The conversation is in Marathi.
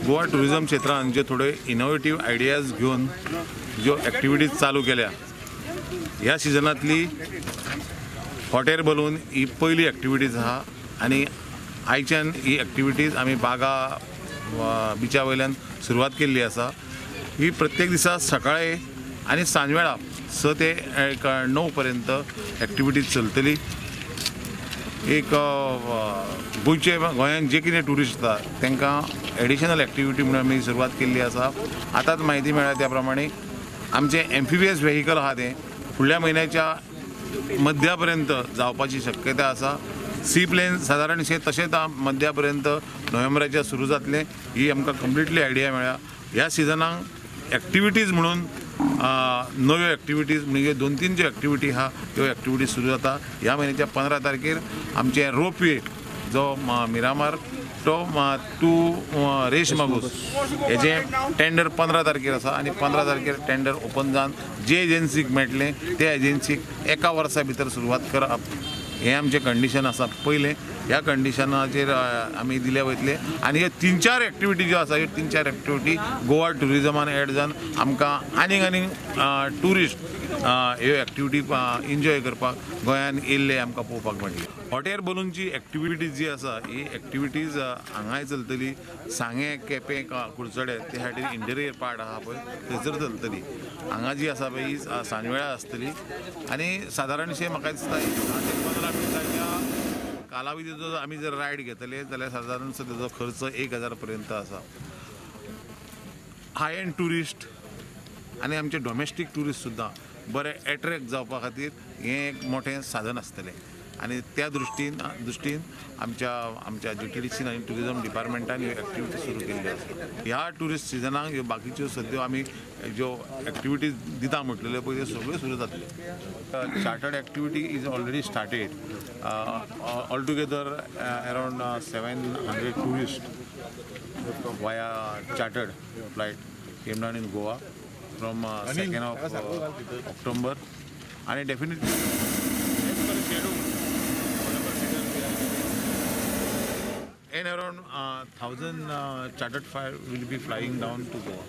गोवा टुरिझम क्षेत्रात जे थोडे इनोव्हेटिव्ह आयडियाज घेऊन ज्यो ॲक्टिव्हिटीज चालू केल्या ह्या सिजनातली हॉट एअर बलून ही पहिली ॲक्टिव्हिटीज आहा आणि आयच्यान ही ॲक्टिव्हिटीज आम्ही बागा बिचा वयल्यान सुरवात केल्ली आसा। ही प्रत्येक दिसा सकाळी आणि सांजवेळा 6 ते 9 पर्यंत ॲक्टिव्हिटीज चलतली। एक गोंयांत जे कितें टुरिस्ट आसा तांकां एडिशनल ॲक्टिव्हिटी म्हणून आमी सुरवात केल्ली आसा। आतांच म्हायती मेळ्ळ्या त्या प्रमाणे आमचे एम्फिबियस व्हेहिकल आहा ते फुडल्या म्हयन्याच्या मध्या पर्यंत जावपाची शक्यता आसा। सी प्लेन सादारणशे तशेंच मध्या पर्यंत नोव्हेंबराच्या सुरू जातले। ही आमकां कंप्लिटली आयडिया मेळ्ळ्या। ह्या सिजनाक ॲक्टिव्हिटीज म्हणून नव्यो ॲक्टिव्हिटीज म्हणजे 2-3 ज्यो ॲक्टिव्हिटी आहा त्यो ॲक्टिव्हिटीज सुरू जाता। ह्या म्हयन्याच्या 15 तारखेर आमचे रोपवे जो मिरामार टू रेश मागूस हेजे टेंडर 15 तारखेर आसा आणि 15 तारखेर टेंडर ओपन जावन जे एजन्सीक मेळटलें त्या एजन्सीक एका वर्सा भितर सुरवात करप हे आमचे कंडिशन आसा पयलें। ह्या कंडिशनाचेर आमी दिले वयतले आणि हे 3-4 ॲक्टिव्हिटी ज्यो आसा ह्यो 3-4 ॲक्टिव्हिटी गोवा टुरिझमान एड जावन आमकां आनीक टुरिस्ट ह्यो ॲक्टिव्हिटी एन्जॉय करपाक गोंयान येयल्ले आमकां पळोवपाक मेळटले। हॉट एअर बलूनची ॲक्टिव्हिटीज जी आसा ही ॲक्टिव्हिटीज हांगाय चलतली। सांगे केपें कुडचडे ते खातीर इंटेरियर पार्ट आहा पळय थंयसर चलतली। हांगा जी आसा पळय ही सांजवेळा आसतली आणि सादारणशे म्हाका दिसता 10 ते 15 मिनटांच्या कालावधीचो आमी जर रायड घेतले जाल्यार सादारण तेजो खर्च 1000 पर्यंत आसा। हाय एंड टुरिस्ट आणि आमचे डोमेस्टीक टुरिस्ट सुद्दां बरे एट्रॅक्ट जावपा खातीर हें एक मोठें साधन आसतलें आणि त्या दृश्टीन आमच्या JTDC आणि टुरिझम डिपार्टमेंटान ह्यो ॲक्टिव्हिटी सुरू केल्ली आसा। ह्या टुरिस्ट सिजनाक ह्यो बाकीच्यो सद्यो आमी ज्यो ॲक्टिव्हिटीज दिता म्हटलेल्यो पळय त्यो सगळ्यो सुरू जातल्यो। Chartered activity is already started all together around 700 tourist via chartered flight came down in Goa from 2nd of October and definitely and around 1000 chartered flight will be flying down to Goa.